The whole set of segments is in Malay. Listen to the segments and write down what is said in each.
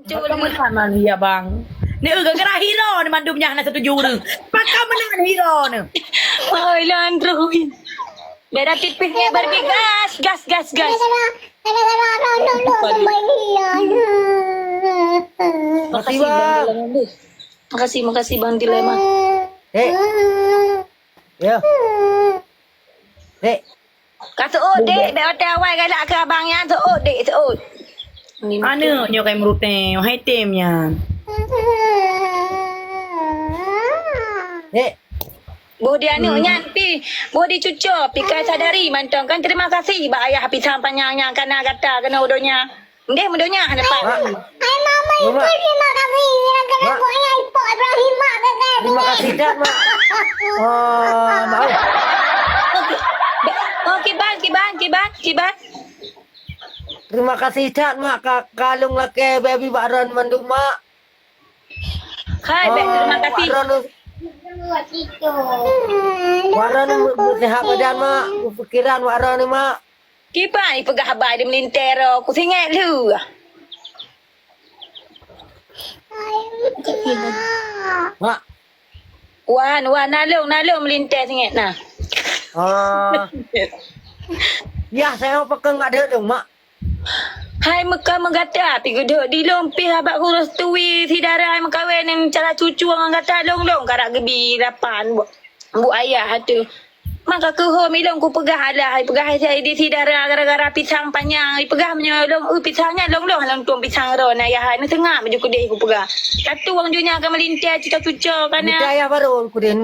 Pagkamanan iya bang. Ni gara-gara hero ni mandumnya na setuju ni. Pagkamanan hero ni. Ay, Landroin. Beda tipisnya Barbie. Gas. Makasih bang. Makasih Bang Dilema. Dek. Ya. Dek. Kata dek, dah hotel awal galak ke abangnya tu dek tu. Mana nyo kay merute, hai timnya. Dek. Bodi anaknya pi, bodi cucu, pi kai sadari mantong kan terima kasih ba ayah pi sampanyanya kana kata kena udonya. Ndeh mudonya dapat. Hai mama itu terima kasih gara-gara buahnya Ipo Ibrahim kakak. Terima kasih dah mak. Oh, mau. Oh, kiban. Terima kasih dah mak kalung laki baby baron mandum mak. Hai, terima kasih. Buat itu. Waran sehat badan mak. Pikiran waran ni mak. Kiban pegah habai dia melintero. Ku singat lu. Mak. Wan nalung melintir singat nah. Ya saya pakai enggak ada dong mak. Hai Mekah menggata pi geduk di lompi habak kurus tuwi si darah mengkawin yang cara cucu orang kata long karak gebi lapan bu ayah tu. Maka ke home ilong ku pegah lah, pegah saya di si darah gara-gara pisang panjang, pegah menyolong pisangnya long tuang pisang ron ayah ni tengah baju kedai ku pegah. Satu orang junya akan melintir cucu kan. Minta ya baru ku deh.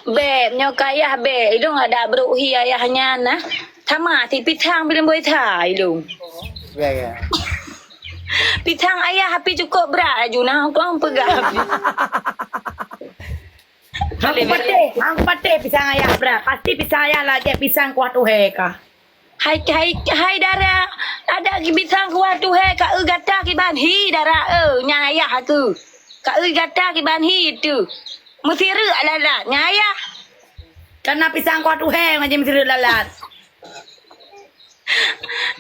Beb, nyok ayah beb, ilong ada beruhi ayahnya nah. Sama si pisang belum boleh thai ilong. Ya. Pisang ayah api cukup berat ajuna kau pegah. Hang pate pisang ayah bra. Pasti pisang ayah lagi pisang kuat uheka. Hai dara ada ki pisang kuat tu he ka gata ki ban hi dara nya ayah aku. Ka gata ki ban hi tu. Mesti rek lalat nya ayah. Karena pisang kuat uhe macam mesti lalat.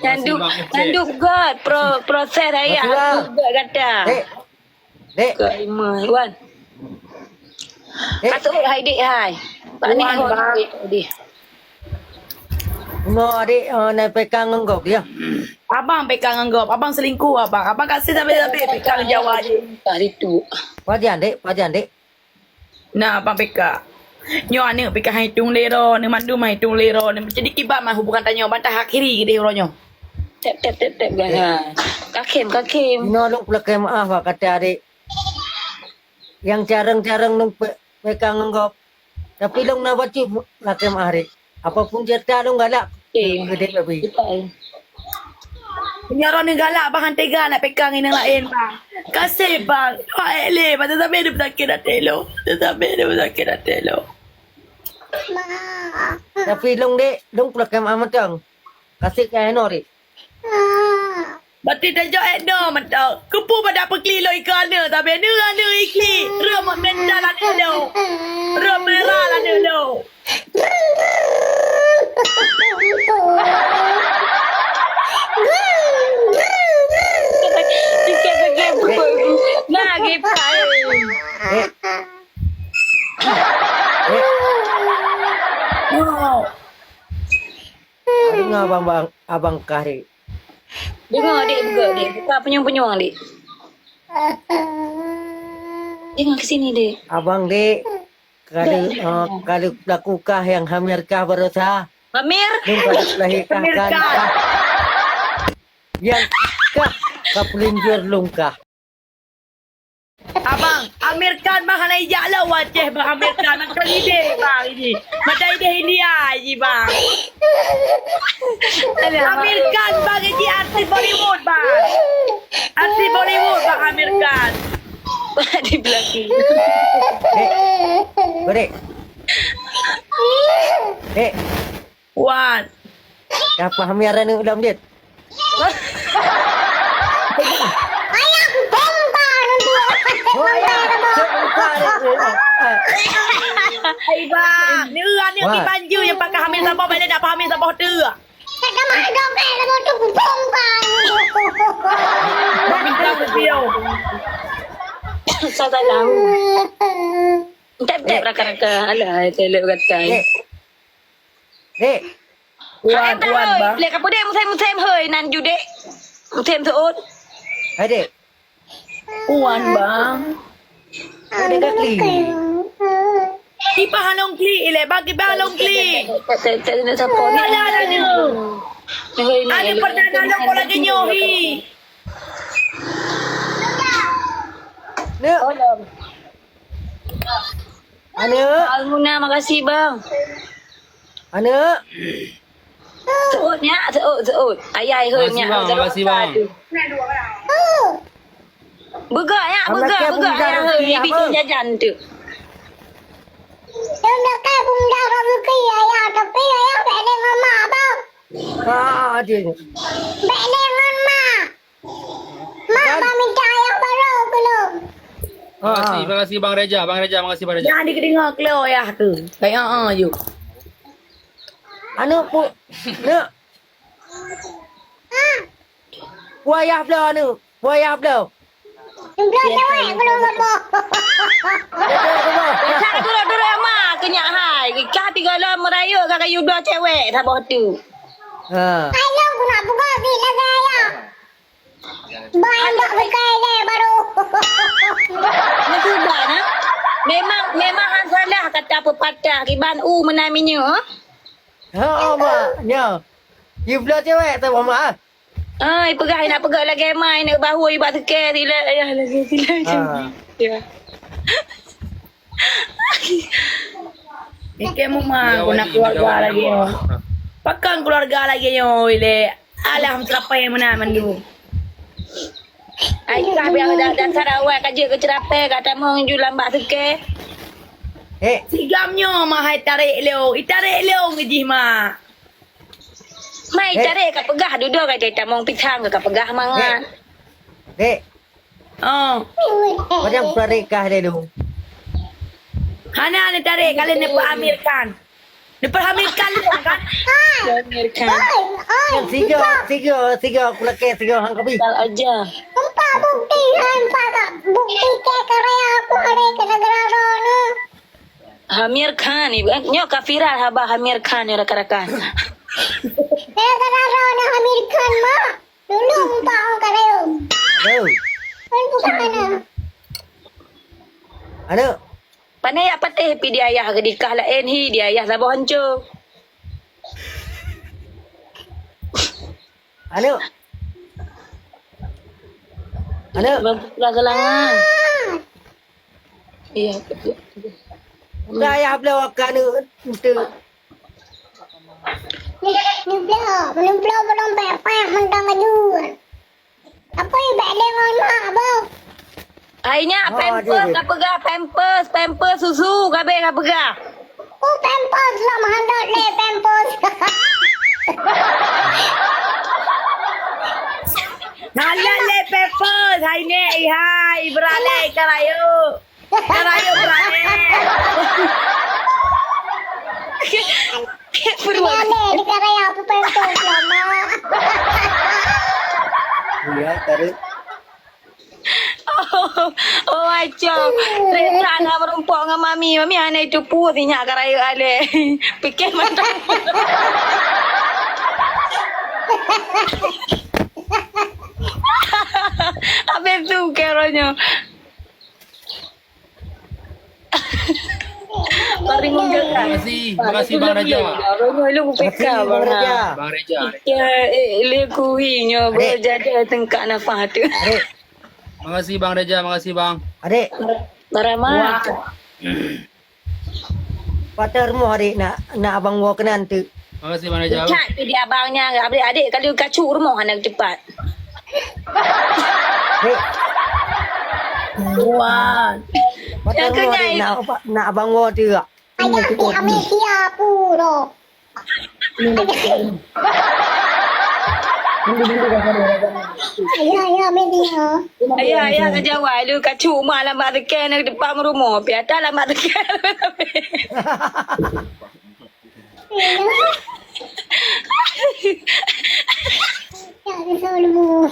Nanduk god proses ayah aku gata. Dek. Ke imah wan. Kata hai dek hai. Pak ni dek. No adik nak pegang enggok dia. Abang pegang anggap, abang selingkuh abang. Abang kasih sampai pegang Jawa je. Hari tu. Pajan dek. Nah, abang pegang. Nyo ane pegang hitung lero, ni mandu mai hitung lero, ni jadi kibat mah hubungan tanya bantah akhiri gede ronyo. Tep gana. Kakem. No lu pelak maaf kata adik. Yang jarang-jarang lu pegang enggok. Tapi lu nak baca laki adik. Apapun cerita lu galak. Gede lebih. Penyaron ni galak bang tega nak pegang ini lain bang. Kasih bang. Ele, pada sampai dia bersakit dah telo. Tapi lu pelak maaf macam. Kasih kaya no dik. Berarti dah jauh no mentau. Kupu pada apa kilo ikan ni. Tapi ni ada ikli. Rumah mental ada lo. Rumah merah ada lo. Nah, gipai. Wow. Dengar abang kari. Dengar adik buka penyong-penyong adik. Dengar ke sini dek. Abang dek. Kalau pelakukah yang hamirkah berusaha. Amir. Kalau lahirkah kan. Yang kah pelinjur lungkah. Abang, Amir Khan bang nak ijak lah wajah bang Amir Khan macam ide bang ini. Macam ide India je bang. Amir Khan bang ini artis Bollywood bang. Artis Bollywood bang Amir Khan. Di belakang. Dek. Wan. Apa hamiran ni ulam dia? Ayah bongkar Hai bang, ni ni pergi baju yang pakai hamil sabar balik nak hamil sabar tu. Kata mak dong lah tu bongkar Kau tak tahu. Tak raka-raka. Alah, telur kata. Dek. Kuan ba? Lek apa dia musim hơi nan ju dek. Musim seut. Hai dek. Kuan ba? Ada kat kli. Ipa halong kli ile bagi ba halong kli. Tak nak siapa ni. Ada ni. Ada perdana halong ko lagi nyohi. Ne. Ana. Almuna, makasih bang. Ana. Seutnya, seut. Ayah heunya. Makasih, bang. Begak ya, begak. Ayah heu bikin jajan tu. Dia nak kai bunda rezeki ayah tapi ayah bek dengan mak bang. Ada. Bek dengan mak. Mak bang minta ayah baru belum. Terima kasih Bang Reja. Makasih Bang Reja. Jangan dikedengak leo ya tu. Kayak you. Ana pu. Ne. Wayah belau anu. Wayah belau. Belum cewek belum apa. Tak dulu mak kenyak hai. Kah tiga lah meraya kakak you dua cewek tak tu. Ha. Ayah aku nak buka lagi ayah. Banyak bekai dia baru. Betul dah nah. Memang han salah kata pepatah kiban menaminya. Ha mak. Nya. You belau cewek tak mak. Ai nak pegang lagi mai nak bahu ibat sekali sila ayah lagi sila. Ya. Ike mo ma ko na keluarga lagi yo. Pakan keluarga lagi yo ile. Alam terapay mo naman du. Ai kami dan Sarawak kerja ke Cerapai kata mau jual mbak seke. Sigamnyo mahai tarik leo. Itarik leo ngejih ma. Mai tarik kat pegah duduk kata tak mau pitang ke pegah mangan. Dek. Oh. Macam pernikah dia tu. Hana ni tarik kalian ni Pak Amir Khan. Ni Pak Amir Khan tu kan? Amerika. Tiga aku laki tiga hang kabi. Kal aja. Empat bukti empat tak bukti ke karya aku ada ke negara sana. Amir Khan ni nyok kafirat haba Amir Khan ni rakan-rakan. Negara sana Amerikan mak. Dulu empat orang karya. Aduh. Kan bukan mana. Ana. Pandai apa teh pi dia ayah ke dikah lain hi dia ayah lah hancur. Ana. Ana. Mempulang gelangan. Iya. Dah ayah belau akan tu. Ni belum pepek mentang ajuan. Apa yang bek dengan mak bang? Airnya pampers susu kabeh kapegah. Oh pampers lah mahandot le pampers. Nala le pepper. Hai ne hai berale karayo. Karayo berale. Berale di karya apa pampers lah mak. Ya, tarik. Oh macam Rita nak merumpok dengan mami. Mami anak itu putihnya karaya ale. Fikir macam. Apa tu keranya? Mari menjaga. Terima kasih Bang Reja. Rono lu peka Bang Raja. Bang Reja. Ya lekuinya berjaga tengkak nafas tu. Adik. Makasih Bang Reja, makasih Bang. Adik. Barama. Patarmu adik nak abang gua kenan tu. Makasih Bang Reja. Cat tu dia abangnya. Adik-adik kalau kacuk rumah anak cepat. Dek. Wan. Patarmu adik nak abang gua tu. Ayah di Amerika puro. Ayah Amerika. Ayah kejawai lu kacuk malam mak tekan nak depan rumah. Piata lah mak tekan. Ya, bisa dulu.